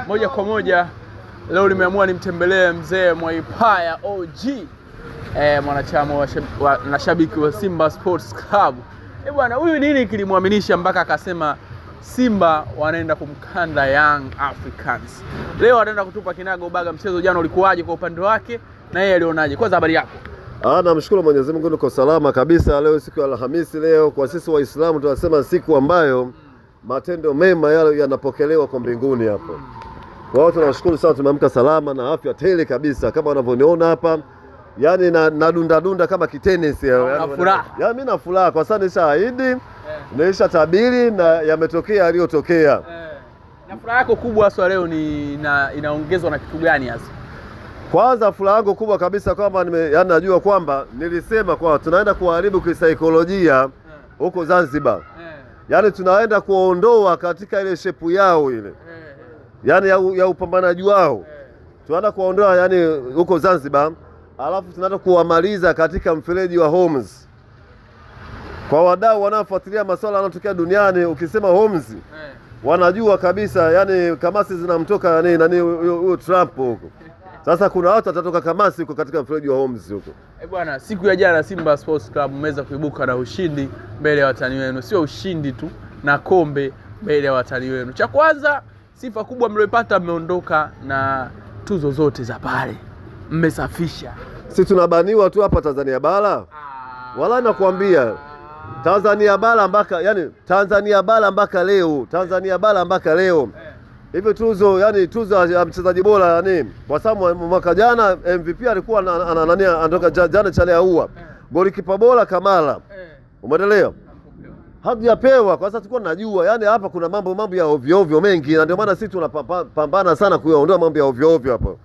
moja kwa moja leo nimeamua nimtembelee mzee Mwaipaya OG, mwanachama na shabiki wa Simba Sports Club. Bwana, huyu nini kilimwaminisha mpaka akasema Simba wanaenda kumkanda Young Africans? Leo anaenda kutupa kinaga ubaga mchezo jana ulikuwaje kwa upande wake na yeye alionaje. Kwanza habari yako? Namshukuru Mwenyezi Mungu niko salama kabisa. Leo siku ya Alhamisi, leo kwa sisi Waislamu tunasema siku ambayo matendo mema yale yanapokelewa kwa mbinguni hapo. Kwa hiyo tunashukuru sana, tumeamka salama na afya tele kabisa kama wanavyoniona hapa. Yaani na dunda kama kitenesi na furaha. Yaani mimi na furaha kwa sababu nishaahidi, nisha tabiri na yametokea yaliyotokea. Na furaha yako kubwa hasa leo ni inaongezwa na kitu gani hasa? Kwanza furaha yangu kubwa kabisa kwamba yaani najua kwamba nilisema kwa tunaenda kuharibu kisaikolojia huko Zanzibar. Yaani tunaenda kuondoa katika ile shepu yao ile. Yaani ya upambanaji wao. Tunaenda kuondoa yani huko Zanzibar, alafu tunaenda kuwamaliza katika mfereji wa Homs. Kwa wadau wanaofuatilia masuala yanayotokea duniani, ukisema Homs wanajua kabisa yani kamasi zinamtoka nani huyo Trump huko. Sasa kuna watu watatoka kamasi huko katika mfereji wa Homs huko. Bwana, siku ya jana Simba Sports Club mmeweza kuibuka na ushindi mbele ya watani wenu. Sio ushindi tu, na kombe mbele ya watani wenu. Cha kwanza, sifa kubwa mlioipata, mmeondoka na tuzo zote za pale. Mmesafisha. Si tunabaniwa tu hapa Tanzania bara? Wala nakwambia Tanzania bara mpaka yani Tanzania bara mpaka leo, Tanzania bara mpaka leo. Hivi tuzo yani tuzo ya mchezaji bora yani kwa sababu mwaka jana MVP alikuwa nani anatoka jana Chale Aua. Golikipa bora Kamala. Umeelewa? Hajapewa kwa sababu tulikuwa tunajua yani hapa kuna mambo ya ovyo ovyo mengi, na ndio maana sisi tunapambana sana kuyaondoa mambo ya ovyo ovyo hapo.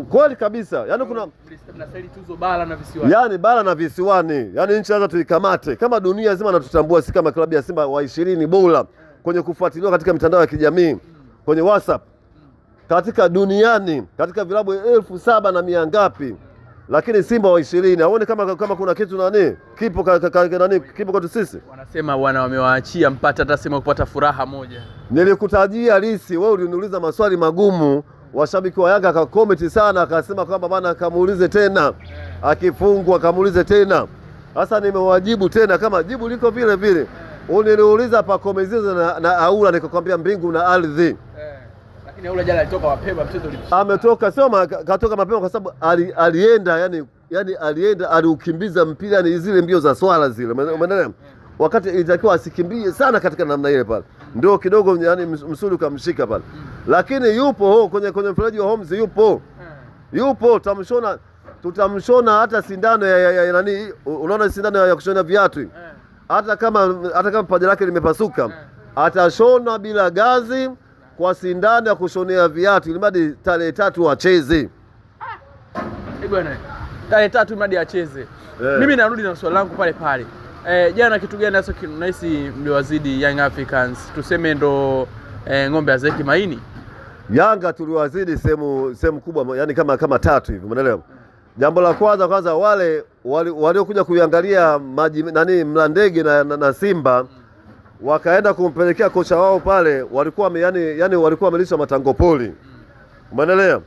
Kweli kabisa. Yaani kuna mnastahili tuzo bara na visiwani. Yaani bara na visiwani. Yaani nchi lazima tuikamate. Kama dunia nzima inatutambua sisi kama klabu ya Simba wa 20 bora kwenye kufuatiliwa katika mitandao ya kijamii, kwenye WhatsApp. Katika duniani, katika vilabu 7,000 ngapi. Lakini Simba wa 20, haone kama kuna kitu nani? Kipo kwa sisi. Wanasema wana wamewaachia mpata hata sema kupata furaha moja. Nilikutajia lisi, wewe uliniuliza maswali magumu. Washabiki wa Yanga akakomenti sana, akasema kwamba bana kamuulize tena. Akifungwa kamuulize tena. Sasa nimewajibu tena kama jibu liko vile vile. Uniniuliza pa komezizo na Aula nikakwambia mbingu na ardhi. Lakini Aula jana alitoka mapema, mchezo ulipita. Ametoka sio katoka mapema kwa sababu alienda yani alienda aliukimbiza mpira yani zile mbio za swala zile. Umeelewa? Wakati ilitakiwa asikimbie sana katika namna ile pale. Ndio kidogo yani msuli ukamshika pale. Lakini yupo kwenye mfereji wa Homs yupo. Yupo tutamshona hata sindano ya nani, unaona sindano ya kushona viatu. Hata kama paja lake limepasuka, atashona bila gazi kwa sindano ya kushonea viatu ili hadi tarehe 3 acheze. Bwana, tarehe 3 hadi acheze. Mimi narudi na swali langu pale pale. Jana kitu gani hasa kinahisi mliwazidi Young Africans? Tuseme ndo ng'ombe azeki maini. Yanga tuliwazidi sehemu kubwa yani kama 3 hivi, umeelewa? Jambo la kwanza wale waliokuja kuiangalia Mlandege na Simba wakaenda kumpelekea kocha wao pale, walikuwa yani walikuwa wamelisha matango poli. Umeelewa?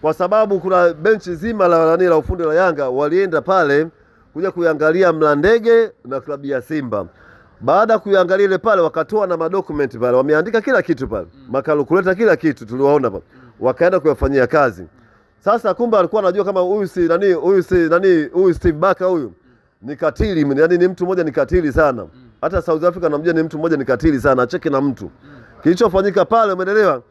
Kwa sababu kuna benchi zima la ufundi la Yanga walienda pale kuja kuiangalia Mlandege na klabu ya Simba. Baada kuiangalia ile pale wakatoa na madokumenti pale, wameandika kila kitu pale. Makalkuleta kila kitu tuliwaona pale. Wakaenda kuyafanyia kazi. Sasa kumbe alikuwa anajua kama huyu Steve Barker huyu ni katili, yani ni mtu mmoja ni katili sana. Hata South Africa anamjua ni mtu mmoja ni katili sana, acheke na mtu. Kilichofanyika pale, umeelewa?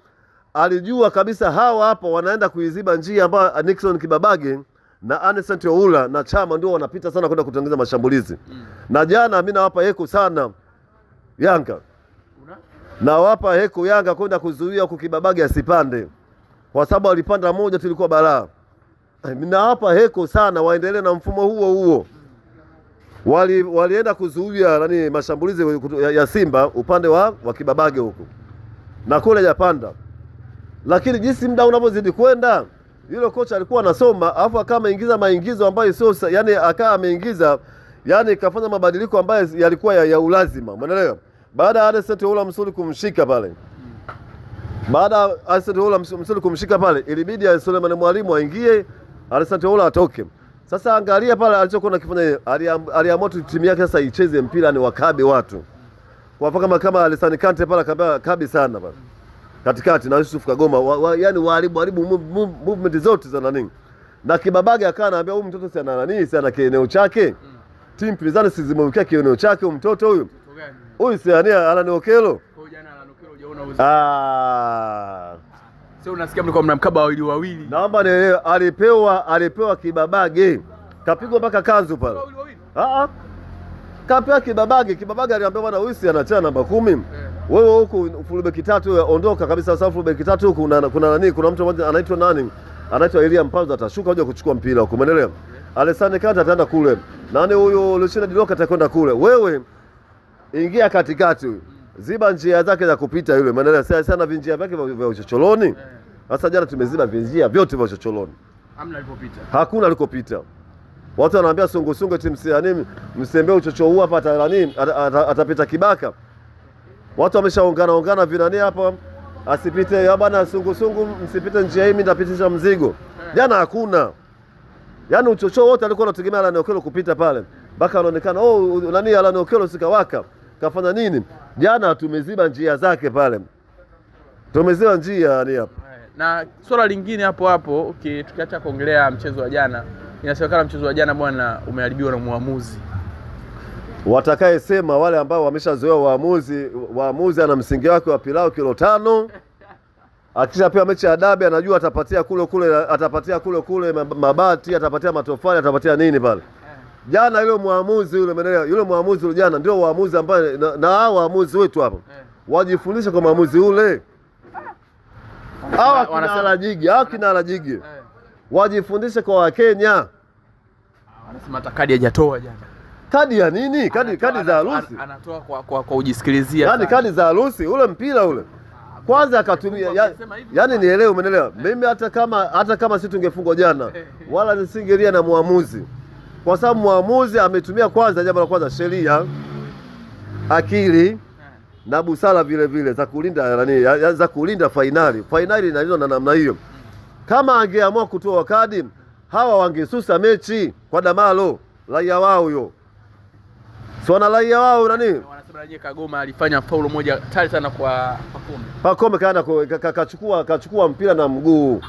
Alijua kabisa hawa hapa wanaenda kuiziba njia ambayo Nixon Kibabage na Anicent Oula na Chama ndio wanapita sana kwenda kutengeneza mashambulizi. Na jana mimi nawapa heko sana Yanga. Nawapa heko Yanga kwenda kuzuia Kibabage asipande. Kwa sababu alipanda moja tulikuwa balaa. Mimi nawapa heko sana waendelee na mfumo huo. Walienda kuzuia mashambulizi ya Simba upande wa Kibabage huko. Na kule Japanda. Lakini jinsi muda unavyozidi kwenda, yule kocha alikuwa anasoma, afu akawa ameingiza maingizo ambayo sio yani akawa ameingiza yani kafanya mabadiliko ambayo yalikuwa ya ulazima. Umeelewa? Baada ya Anicent Oula msuli kumshika pale. Baada Asante Ola Msuli kumshika pale, ilibidi Suleiman Mwalimu aingie, Asante Ola atoke. Sasa angalia pale alichokuwa anakifanya, aliamua timu yake sasa icheze mpira, ni wakabe watu. Kwa kama Alisani Kante pale akabia kabi sana pale katikati na Yusuf Kagoma, yani waharibu movement zote za nani. Na Kibabage akawa anaambia huyu mtoto si ana nani, si ana kieneo chake. Timu pinzani sizimwekea kieneo chake huyu mtoto huyu. Huyu si Alan Okello. Kwa jana Alan Okello hujaona uzuri. Sio unasikia mlikuwa mnamkaba wawili. Naomba nielewe, alipewa Kibabage. Kapigwa mpaka kanzu pale. Kapewa Kibabage aliambia bwana huyu si anachana namba 10. Wewe huku fullback 3 ondoka kabisa, sababu fullback 3 huku kuna mtu mmoja anaitwa nani? Anaitwa Elia Mpanzo, atashuka aje kuchukua mpira huko, umeelewa? Alessandro Kante ataenda kule. Nani huyo Lucien Diloka atakwenda kule. Wewe ingia katikati, ziba njia zake za kupita yule, umeelewa? Sana vinjia vyake vya uchocholoni. Sasa jana tumeziba vinjia vyote vya uchocholoni. Hamna alipopita. Hakuna alikopita. Watu wanaambia sungu timu yani msembee uchocho huu hapa atapita Kibaka. Watu wameshaongana vinani hapa, asipite ya bwana sungu msipite njia hii, mimi nitapitisha mzigo. Jana hakuna. Yaani uchocho wote alikuwa anategemea Alan Okello kupita pale. Baka anaonekana nani Alan Okello sikawaka. Kafanya nini? Jana tumeziba njia zake pale. Tumeziba njia yani hapa. Na swala lingine hapo tukiacha kuongelea mchezo wa jana, inasemekana mchezo wa jana bwana umeharibiwa na muamuzi. Watakaye sema wale ambao wameshazoea waamuzi ana msingi wake wa pilau kilo 5. Akishapewa mechi ya dabi anajua atapatia kule mabati, atapatia matofali, atapatia nini pale. Jana yule muamuzi yule muamuzi yule jana ndio waamuzi ambaye na hao waamuzi wetu hapa wajifundishe kwa maamuzi ule. Kina Alajigi wajifundishe kwa Wakenya. Wanasema hata kadi hajatoa jana. Kadi ya nini? Kadi za harusi. Anatoa kwa kujisikilizia. Yaani kadi za harusi, ule mpira ule. Kwanza akatumia yani nielewe, umeelewa? Mimi hata kama si tungefungwa jana wala nisingelia na muamuzi. Kwa sababu muamuzi ametumia kwanza, jambo la kwanza sheria, akili na busara vile za kulinda za kulinda finali. Finali inalindwa na namna hiyo. Kama angeamua kutoa kadi, hawa wangesusa mechi kwa Damalo, raia wao huyo. Si wana raia wao nani? Wanasema yeye Kagoma alifanya faulu moja tali sana kwa Pakome kaenda kachukua mpira na mguu.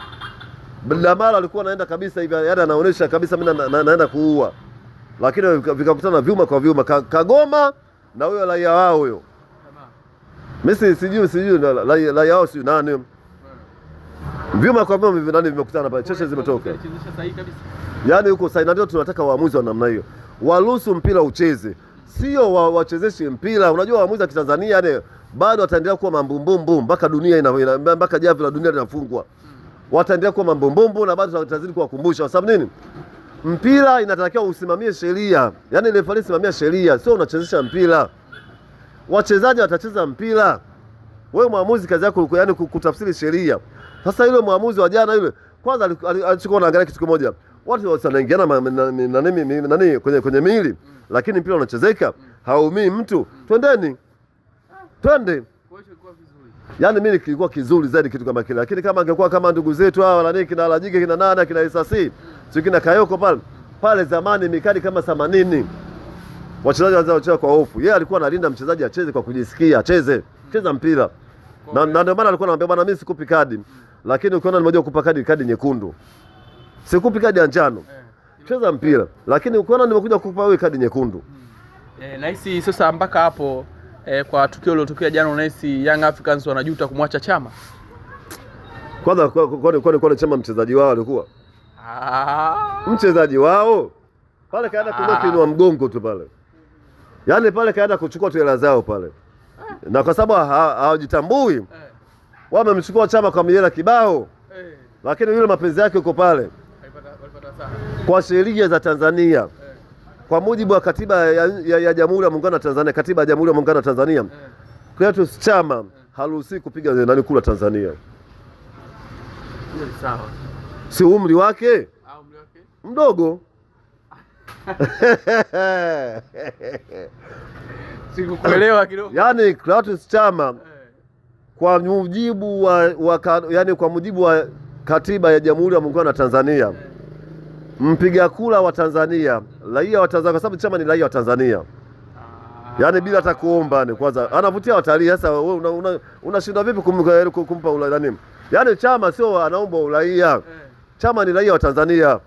Damalo alikuwa anaenda kabisa hivi, yaani anaonesha kabisa mimi naenda kuua. Lakini vikakutana vyuma kwa vyuma, Kagoma na huyo raia wao huyo. Mimi sijui raia wao sio nani. Vyuma kwa vyuma nani vimekutana pale, cheche zimetoka. Yaani huko sasa ndio tunataka waamuzi wa namna hiyo. Waruhusu mpira ucheze. Sio wachezeshe mpira. Unajua waamuzi wa Tanzania yani bado wataendelea kuwa mambumbumbu mpaka dunia mpaka javu la dunia linafungwa. Wataendelea kuwa mambumbumbu na bado tutazidi kuwakumbusha. Kwa sababu nini? Mpira inatakiwa usimamie sheria. Yaani refa simamia sheria, sio unachezesha mpira. Wachezaji watacheza mpira. Wewe muamuzi kazi yako yani kutafsiri sheria. Sasa yule muamuzi wa jana yule kwanza alichukua anaangalia kitu kimoja. Watu wanaingiana nani kwenye miili, lakini mpira unachezeka, haumii mtu. Twende. Yaani mimi kilikuwa kizuri zaidi kitu kama kile. Lakini kama angekuwa kama ndugu zetu hawa nani kina Alajigi kina nana kina Isasi, sio kina Kayoko pale zamani mikadi kama 80. Wachezaji wanacheza kwa hofu. Yeye alikuwa analinda mchezaji acheze kwa kujisikia, cheza mpira. Na ndio maana alikuwa anamwambia bwana mimi sikupi kadi. Lakini ukiona nimekuja kukupa kadi nyekundu. Sikupi kadi ya njano. Cheza mpira. Lakini ukiona nimekuja kukupa wewe kadi nyekundu. Nahisi sasa mpaka hapo kwa tukio lilotokea jana unahisi Young Africans wanajuta kumwacha Chama. Kwanza kwa Chama mchezaji wao alikuwa. Mchezaji wao pale kaenda kuinua mgongo tu pale. Yaani pale kaenda kuchukua tu hela zao pale. Na kwa sababu hawajitambui wamemchukua Chama kwa milioni kibao. Lakini yule mapenzi yake yuko pale. Kwa sheria za Tanzania. Kwa mujibu wa katiba ya Jamhuri ya Muungano wa Tanzania, katiba ya Jamhuri ya Muungano wa Tanzania, Clatous Chama haruhusi kupiga nani kula Tanzania. Sawa. Si umri wake? Mdogo. Sikukuelewa kidogo. Yaani Clatous Chama kwa mujibu yani kwa mujibu wa katiba ya Jamhuri ya Muungano wa Tanzania, mpiga kura wa Tanzania, raia wa Tanzania, kwa sababu chama ni raia wa Tanzania. Yani bila hata kuomba ni kwanza anavutia watalii. Sasa wewe unashinda vipi kumpa uraia? Yani chama sio anaomba uraia. Chama ni raia wa Tanzania.